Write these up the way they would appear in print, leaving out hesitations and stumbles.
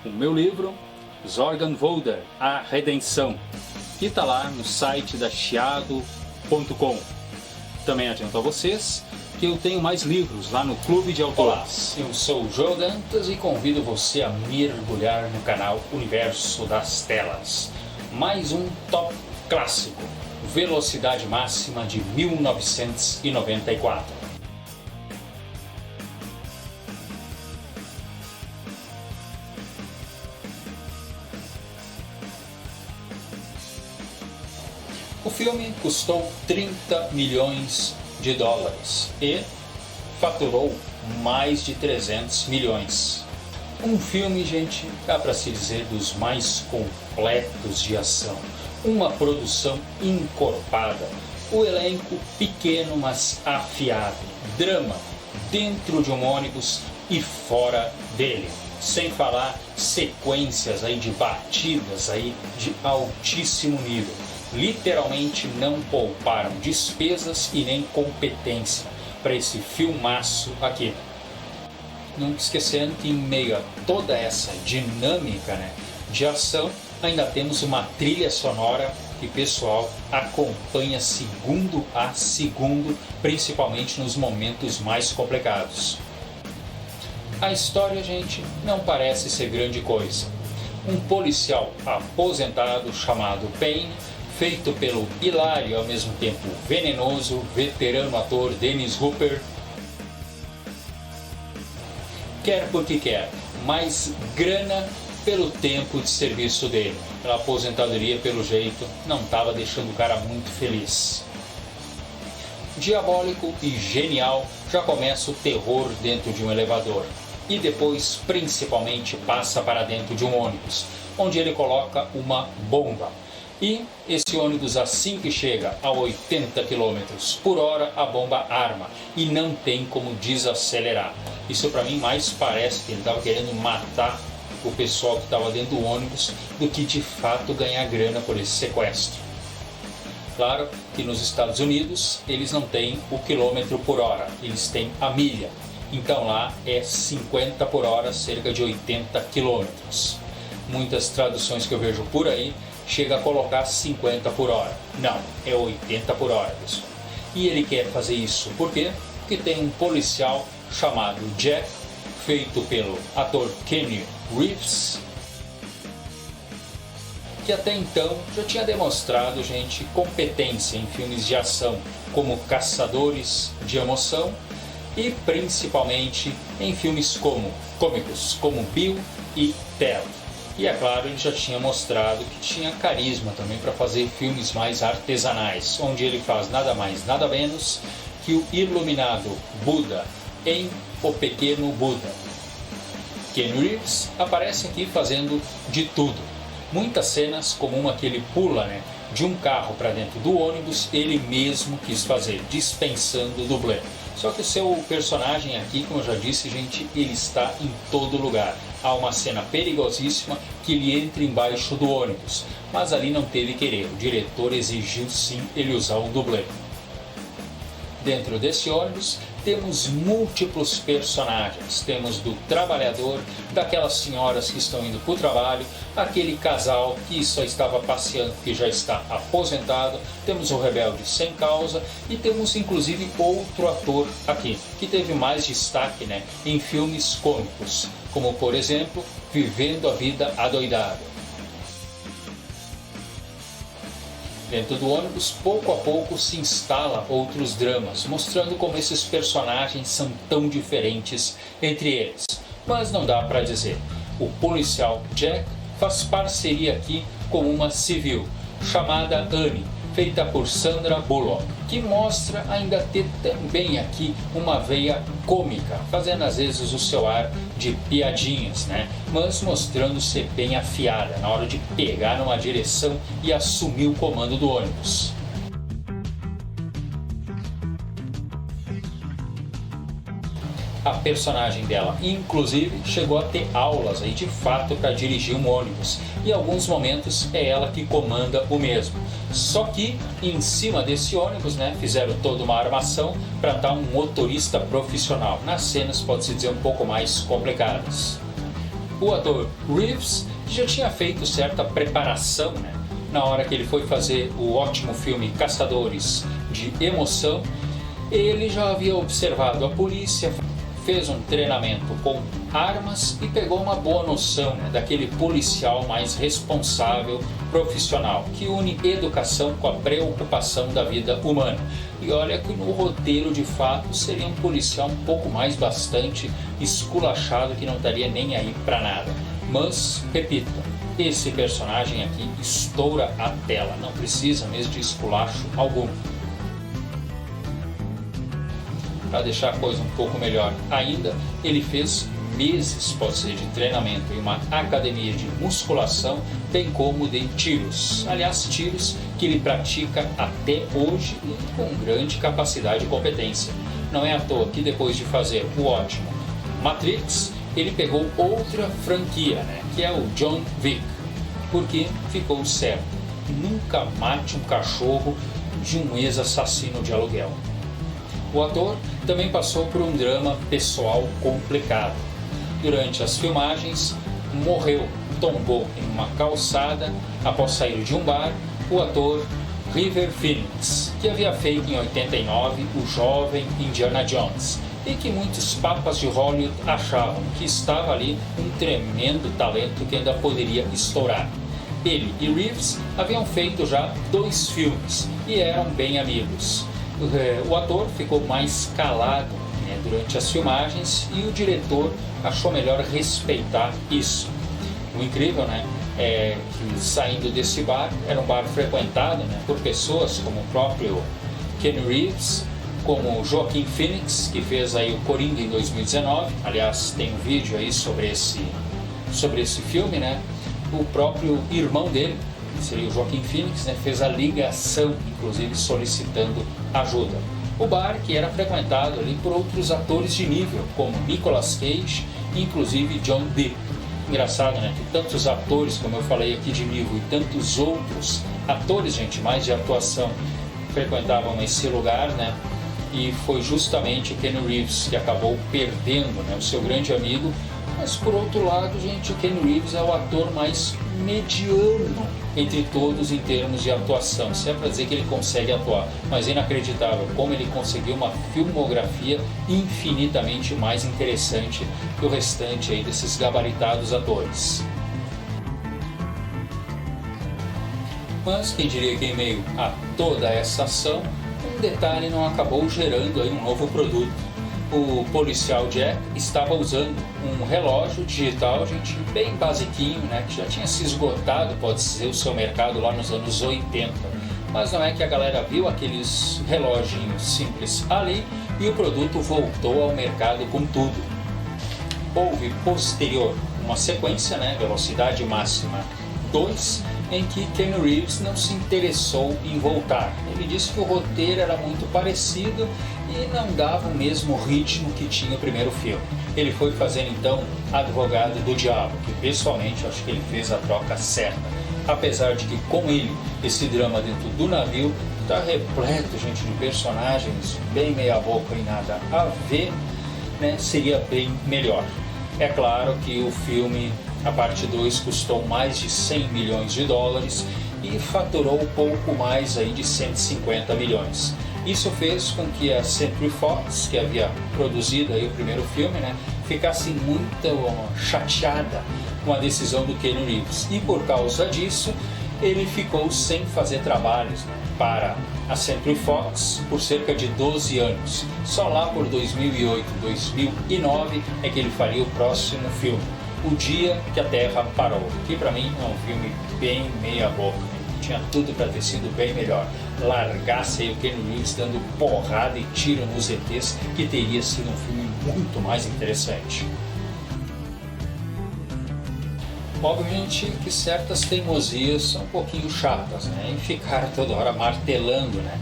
o meu livro Zorganwälder, A Redenção, que está lá no site da Chiado.com. Também adianto a vocês que eu tenho mais livros lá no Clube de Autores. Olá, eu sou o Joe Dantas e convido você a mergulhar no canal Universo das Telas. Mais um top clássico, Velocidade Máxima de 1994. O filme custou 30 milhões de dólares e faturou mais de 300 milhões. Um filme, gente, dá para se dizer dos mais completos de ação. Uma produção encorpada, o elenco pequeno mas afiado, drama dentro de um ônibus e fora dele. Sem falar sequências aí de batidas aí de altíssimo nível. Literalmente não pouparam despesas e nem competência para esse filmaço aqui. Não esquecendo que em meio a toda essa dinâmica, de ação, ainda temos uma trilha sonora que o pessoal acompanha segundo a segundo, principalmente nos momentos mais complicados. A história, gente, não parece ser grande coisa. Um policial aposentado chamado Payne, feito pelo hilário e ao mesmo tempo venenoso veterano ator Dennis Hopper, quer porque quer mais grana pelo tempo de serviço dele. A aposentadoria, pelo jeito, não estava deixando o cara muito feliz. Diabólico e genial, já começa o terror dentro de um elevador. E depois, principalmente, passa para dentro de um ônibus, onde ele coloca uma bomba. E esse ônibus, assim que chega a 80 km por hora, a bomba arma e não tem como desacelerar. Isso para mim mais parece que ele estava querendo matar o pessoal que estava dentro do ônibus do que de fato ganhar grana por esse sequestro. Claro que nos Estados Unidos eles não têm o quilômetro por hora, eles têm a milha. Então lá é 50 por hora, cerca de 80 quilômetros. Muitas traduções que eu vejo por aí chega a colocar 50 por hora. Não, é 80 por hora, pessoal. E ele quer fazer isso por quê? Porque tem um policial chamado Jack, feito pelo ator Keanu Reeves, que até então já tinha demonstrado, gente, competência em filmes de ação, como Caçadores de Emoção e principalmente em filmes cômicos como Bill e Ted. E é claro, ele já tinha mostrado que tinha carisma também para fazer filmes mais artesanais, onde ele faz nada mais, nada menos que o iluminado Buda em O Pequeno Buda. Keanu Reeves aparece aqui fazendo de tudo. Muitas cenas, como uma que ele pula de um carro para dentro do ônibus, ele mesmo quis fazer, dispensando o dublê. Só que o seu personagem aqui, como eu já disse, gente, ele está em todo lugar. Há uma cena perigosíssima que ele entra embaixo do ônibus, mas ali não teve querer, o diretor exigiu sim ele usar o dublê. Dentro desse ônibus temos múltiplos personagens, temos do trabalhador, daquelas senhoras que estão indo para o trabalho, aquele casal que só estava passeando que já está aposentado, temos o rebelde sem causa e temos inclusive outro ator aqui, que teve mais destaque em filmes cômicos, como por exemplo Vivendo a Vida Adoidado. Dentro do ônibus, pouco a pouco se instala outros dramas, mostrando como esses personagens são tão diferentes entre eles. Mas não dá para dizer. O policial Jack faz parceria aqui com uma civil, chamada Annie, feita por Sandra Bullock, que mostra ainda ter também aqui uma veia cômica, fazendo às vezes o seu ar de piadinhas, mas mostrando ser bem afiada na hora de pegar numa direção e assumir o comando do ônibus. A personagem dela, inclusive, chegou a ter aulas aí de fato para dirigir um ônibus, e em alguns momentos é ela que comanda o mesmo. Só que em cima desse ônibus, fizeram toda uma armação para estar um motorista profissional. Nas cenas pode-se dizer um pouco mais complicadas. O ator Reeves já tinha feito certa preparação, né? Na hora que ele foi fazer o ótimo filme Caçadores de Emoção, ele já havia observado a polícia, fez um treinamento com armas e pegou uma boa noção, né, daquele policial mais responsável, profissional, que une educação com a preocupação da vida humana. E olha que no roteiro de fato seria um policial um pouco mais bastante esculachado, que não estaria nem aí para nada. Mas, repito, esse personagem aqui estoura a tela, não precisa mesmo de esculacho algum. Para deixar a coisa um pouco melhor ainda, ele fez meses, pode ser, de treinamento em uma academia de musculação, bem como de tiros. Aliás, tiros que ele pratica até hoje e com grande capacidade e competência. Não é à toa que depois de fazer o ótimo Matrix, ele pegou outra franquia, né, que é o John Wick, porque ficou certo: nunca mate um cachorro de um ex-assassino de aluguel. O ator também passou por um drama pessoal complicado. Durante as filmagens, tombou em uma calçada após sair de um bar, o ator River Phoenix, que havia feito em 89 o jovem Indiana Jones, e que muitos papas de Hollywood achavam que estava ali um tremendo talento que ainda poderia estourar. Ele e Reeves haviam feito já 2 filmes e eram bem amigos. O ator ficou mais calado, né, durante as filmagens, e o diretor achou melhor respeitar isso. O incrível, né, é que saindo desse bar, era um bar frequentado, né, por pessoas como o próprio Keanu Reeves, como o Joaquin Phoenix, que fez aí o Coringa em 2019, aliás tem um vídeo aí sobre esse filme, né, o próprio irmão dele, que seria o Joaquin Phoenix, né, fez a ligação, inclusive solicitando ajuda. O bar que era frequentado ali por outros atores de nível, como Nicolas Cage e inclusive John Depp. Engraçado, né, que tantos atores, como eu falei aqui, de nível, e tantos outros atores, gente, mais de atuação, frequentavam esse lugar, né, e foi justamente o Keanu Reeves que acabou perdendo, né, o seu grande amigo. Mas por outro lado, gente, o Keanu Reeves é o ator mais mediano entre todos em termos de atuação. Se é para dizer que ele consegue atuar, mas é inacreditável como ele conseguiu uma filmografia infinitamente mais interessante que o restante aí desses gabaritados atores. Mas quem diria que em meio a toda essa ação, um detalhe não acabou gerando aí um novo produto. O policial Jack estava usando um relógio digital, gente, bem basiquinho, né, que já tinha se esgotado, pode ser, o seu mercado lá nos anos 80. Mas não é que a galera viu aqueles reloginhos simples ali e o produto voltou ao mercado com tudo. Houve posterior uma sequência, né, Velocidade Máxima 2, em que Keanu Reeves não se interessou em voltar. Ele disse que o roteiro era muito parecido e não dava o mesmo ritmo que tinha o primeiro filme. Ele foi fazer então Advogado do Diabo, que pessoalmente acho que ele fez a troca certa. Apesar de que com ele, esse drama dentro do navio está repleto, gente, de personagens bem meia boca e nada a ver, né, seria bem melhor. É claro que o filme, a parte 2, custou mais de 100 milhões de dólares e faturou pouco mais aí de 150 milhões. Isso fez com que a Century Fox, que havia produzido aí o primeiro filme, né, ficasse muito chateada com a decisão do Keanu Reeves. E por causa disso, ele ficou sem fazer trabalhos, né, para a Century Fox por cerca de 12 anos. Só lá por 2008, 2009 é que ele faria o próximo filme, O Dia que a Terra Parou, que para mim é um filme bem meia boca. Tinha tudo para ter sido bem melhor. Largasse aí o Keanu Reeves dando porrada e tiro nos ETs, que teria sido um filme muito mais interessante. Obviamente que certas teimosias são um pouquinho chatas, né? E ficar toda hora martelando, né?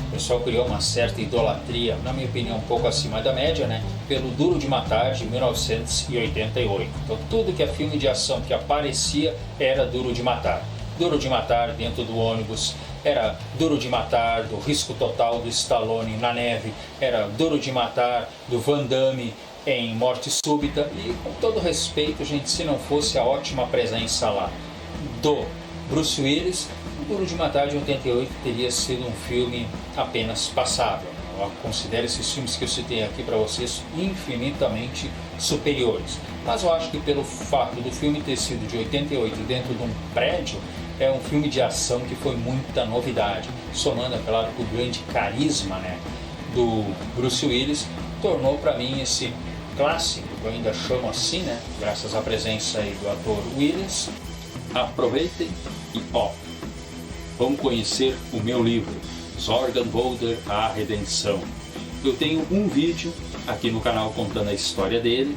O pessoal criou uma certa idolatria, na minha opinião um pouco acima da média, né, pelo Duro de Matar de 1988. Então tudo que é filme de ação que aparecia era Duro de Matar. Duro de Matar dentro do ônibus, era Duro de Matar do Risco Total do Stallone na neve, era Duro de Matar do Van Damme em Morte Súbita e, com todo respeito, gente, se não fosse a ótima presença lá do Bruce Willis, O Duro de Matar de 88 teria sido um filme apenas passável. Eu considero esses filmes que eu citei aqui para vocês infinitamente superiores. Mas eu acho que pelo fato do filme ter sido de 88 dentro de um prédio, é um filme de ação que foi muita novidade. Somando, é claro, o grande carisma, né, do Bruce Willis, tornou para mim esse clássico, que eu ainda chamo assim, né, graças à presença aí do ator Willis. Aproveitem e vamos conhecer o meu livro, Zorgenwolder, A Redenção. Eu tenho um vídeo aqui no canal contando a história dele,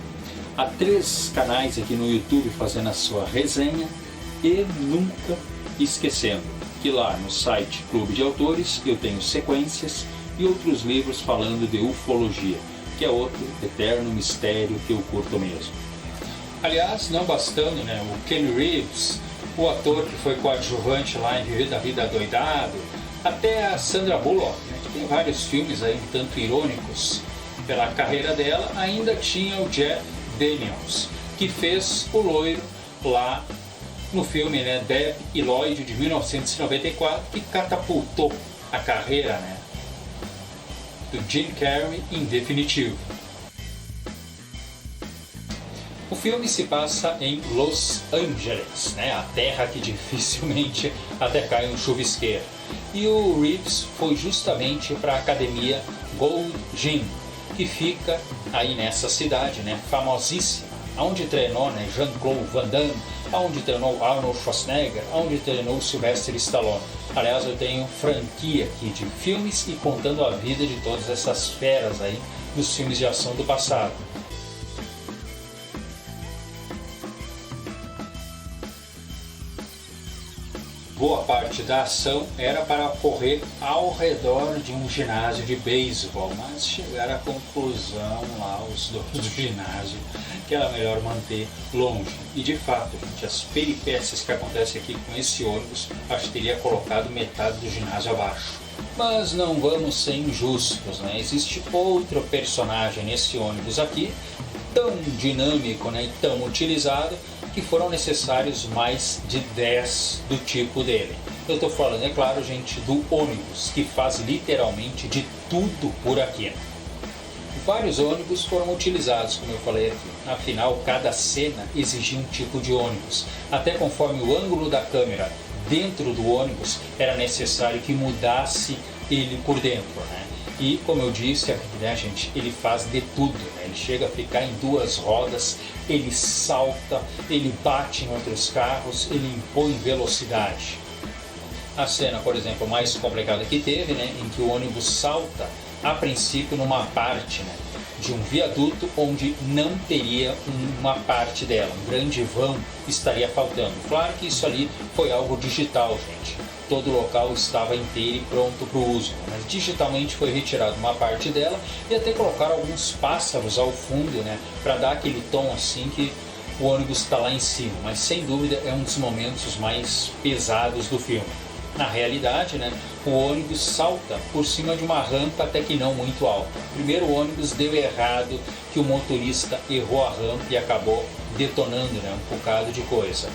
há 3 canais aqui no YouTube fazendo a sua resenha, e nunca esquecendo que lá no site Clube de Autores eu tenho sequências e outros livros falando de ufologia, que é outro eterno mistério que eu curto mesmo. Aliás, não bastando, né, o Keanu Reeves, o ator que foi coadjuvante lá em Viver da Vida Doidado, até a Sandra Bullock, né, que tem vários filmes aí um tanto irônicos pela carreira dela, ainda tinha o Jeff Daniels, que fez o loiro lá no filme, né, Deb e Lloyd, de 1994, que catapultou a carreira, né, do Jim Carrey em definitivo. O filme se passa em Los Angeles, né, a terra que dificilmente até cai um chuvisqueiro. E o Reeves foi justamente para a academia Gold Gym, que fica aí nessa cidade, né, famosíssima, onde treinou, né, Jean-Claude Van Damme, onde treinou Arnold Schwarzenegger, onde treinou Sylvester Stallone. Aliás, eu tenho franquia aqui de filmes e contando a vida de todas essas feras aí dos filmes de ação do passado. Boa parte da ação era para ocorrer ao redor de um ginásio de beisebol, mas chegaram à conclusão lá os donos do ginásio que era melhor manter longe. E de fato, gente, as peripécias que acontecem aqui com esse ônibus, acho que teria colocado metade do ginásio abaixo. Mas não vamos ser injustos, né? Existe outro personagem nesse ônibus aqui, tão dinâmico, né, e tão utilizado, que foram necessários mais de 10 do tipo dele. Eu estou falando, é claro, gente, do ônibus, que faz literalmente de tudo por aqui. Vários ônibus foram utilizados, como eu falei aqui. Afinal, cada cena exigia um tipo de ônibus. Até conforme o ângulo da câmera dentro do ônibus, era necessário que mudasse ele por dentro, né? E, como eu disse, né, gente, ele faz de tudo, né? Ele chega a ficar em 2 rodas, ele salta, ele bate em outros carros, ele impõe velocidade. A cena, por exemplo, mais complicada que teve, né, em que o ônibus salta, a princípio, numa parte, né, de um viaduto onde não teria uma parte dela, um grande vão estaria faltando. Claro que isso ali foi algo digital, gente. Todo o local estava inteiro e pronto para o uso, mas digitalmente foi retirado uma parte dela e até colocaram alguns pássaros ao fundo, né, para dar aquele tom assim que o ônibus está lá em cima, mas sem dúvida é um dos momentos mais pesados do filme. Na realidade, né, o ônibus salta por cima de uma rampa até que não muito alta. Primeiro o ônibus deu errado, que o motorista errou a rampa e acabou detonando, né, um bocado de coisa.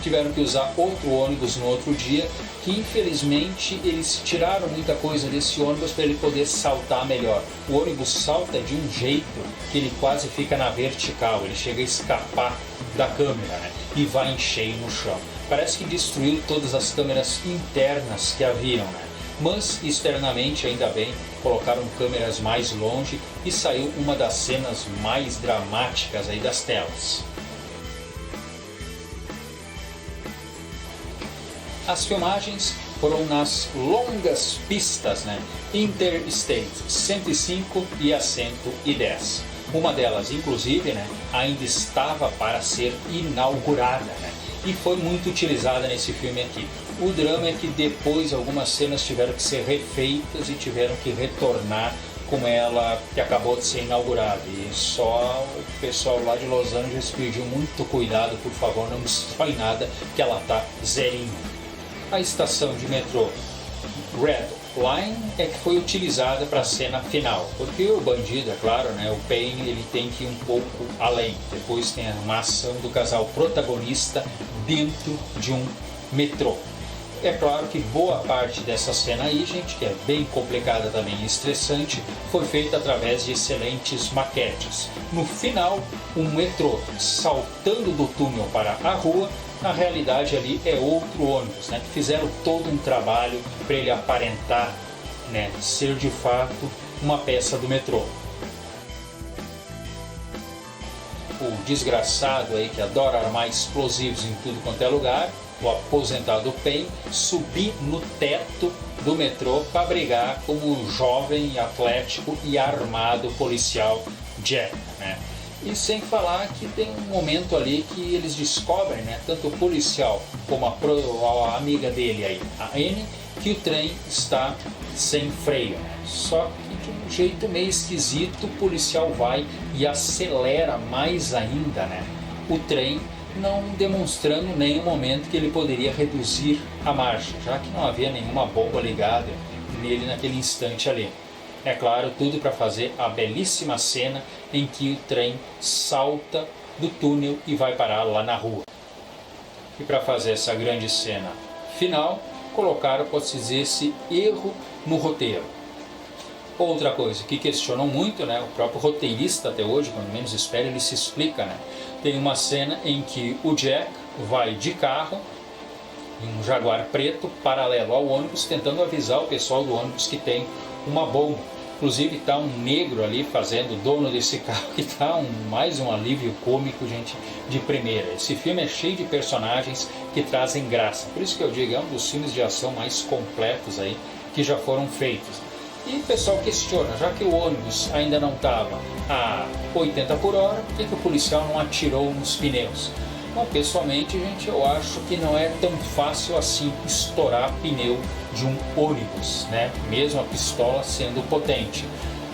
Tiveram que usar outro ônibus no outro dia, que infelizmente eles tiraram muita coisa desse ônibus para ele poder saltar melhor. O ônibus salta de um jeito que ele quase fica na vertical, ele chega a escapar da câmera, né, e vai em cheio no chão. Parece que destruiu todas as câmeras internas que haviam, né? Mas externamente, ainda bem, colocaram câmeras mais longe e saiu uma das cenas mais dramáticas aí das telas. As filmagens foram nas longas pistas, né, Interstate 105 e a 110. Uma delas, inclusive, né, ainda estava para ser inaugurada, né, e foi muito utilizada nesse filme aqui. O drama é que depois algumas cenas tiveram que ser refeitas e tiveram que retornar com ela que acabou de ser inaugurada. E só o pessoal lá de Los Angeles pediu muito cuidado, por favor, não destrói nada, que ela tá zerinho. A estação de metrô Red line é que foi utilizada para a cena final, porque o bandido, é claro, né, o Payne, ele tem que ir um pouco além. Depois tem uma ação do casal protagonista dentro de um metrô. É claro que boa parte dessa cena aí, gente, que é bem complicada também e estressante, foi feita através de excelentes maquetes. No final, um metrô saltando do túnel para a rua, na realidade ali é outro ônibus, né, que fizeram todo um trabalho para ele aparentar, né, ser de fato uma peça do metrô. O desgraçado aí que adora armar explosivos em tudo quanto é lugar, o aposentado Payne, subir no teto do metrô para brigar com o jovem, atlético e armado policial Jack, né? E sem falar que tem um momento ali que eles descobrem, né, tanto o policial como a amiga dele aí, a Annie, que o trem está sem freio, né? Só que de um jeito meio esquisito o policial vai e acelera mais ainda, né, o trem, não demonstrando nenhum momento que ele poderia reduzir a marcha, já que não havia nenhuma bomba ligada nele naquele instante ali. É claro, tudo para fazer a belíssima cena em que o trem salta do túnel e vai parar lá na rua. E para fazer essa grande cena final, colocaram, pode-se dizer, esse erro no roteiro. Outra coisa que questionam muito, né, o próprio roteirista até hoje, quando menos espera, ele se explica, né? Tem uma cena em que o Jack vai de carro, em um Jaguar preto, paralelo ao ônibus, tentando avisar o pessoal do ônibus que tem uma bomba. Inclusive está um negro ali fazendo o dono desse carro, que está mais um alívio cômico, gente, de primeira. Esse filme é cheio de personagens que trazem graça. Por isso que eu digo, é um dos filmes de ação mais completos aí que já foram feitos. E o pessoal questiona, já que o ônibus ainda não estava a 80 por hora, por que o policial não atirou nos pneus? Bom, pessoalmente, gente, eu acho que não é tão fácil assim estourar pneu de um ônibus, né? Mesmo a pistola sendo potente.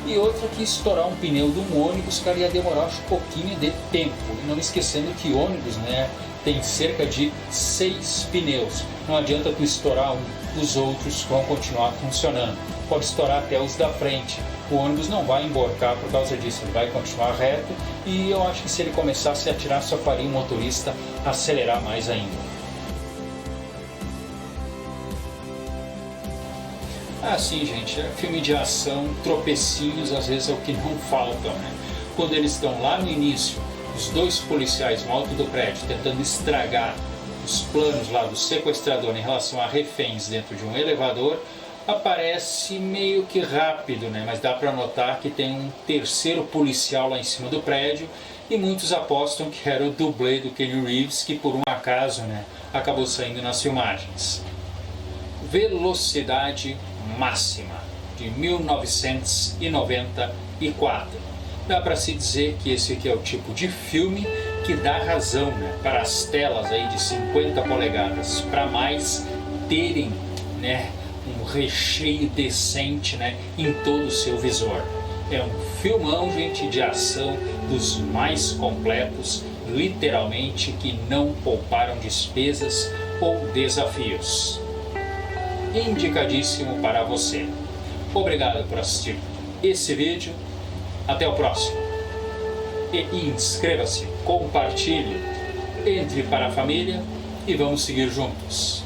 E outra que estourar um pneu de um ônibus, cara, ia demorar um pouquinho de tempo. E não esquecendo que ônibus, né, tem cerca de 6 pneus. Não adianta tu estourar um, os outros vão continuar funcionando. Pode estourar até os da frente. O ônibus não vai emborcar por causa disso, ele vai continuar reto, e eu acho que se ele começasse a atirar, só faria o motorista acelerar mais ainda. Assim, gente, é filme de ação, tropecinhos às vezes é o que não faltam, né? Quando eles estão lá no início, os dois policiais no alto do prédio tentando estragar os planos lá do sequestrador em relação a reféns dentro de um elevador, aparece meio que rápido, né? Mas dá para notar que tem um terceiro policial lá em cima do prédio, e muitos apostam que era o dublê do Keanu Reeves, que por um acaso, né, acabou saindo nas filmagens. Velocidade Máxima, de 1994. Dá para se dizer que esse aqui é o tipo de filme que dá razão, né, para as telas aí de 50 polegadas para mais terem, né, um recheio decente, né, em todo o seu visor. É um filmão, gente, de ação dos mais completos, literalmente, que não pouparam despesas ou desafios. Indicadíssimo para você. Obrigado por assistir esse vídeo. Até o próximo. E inscreva-se, compartilhe, entre para a família e vamos seguir juntos.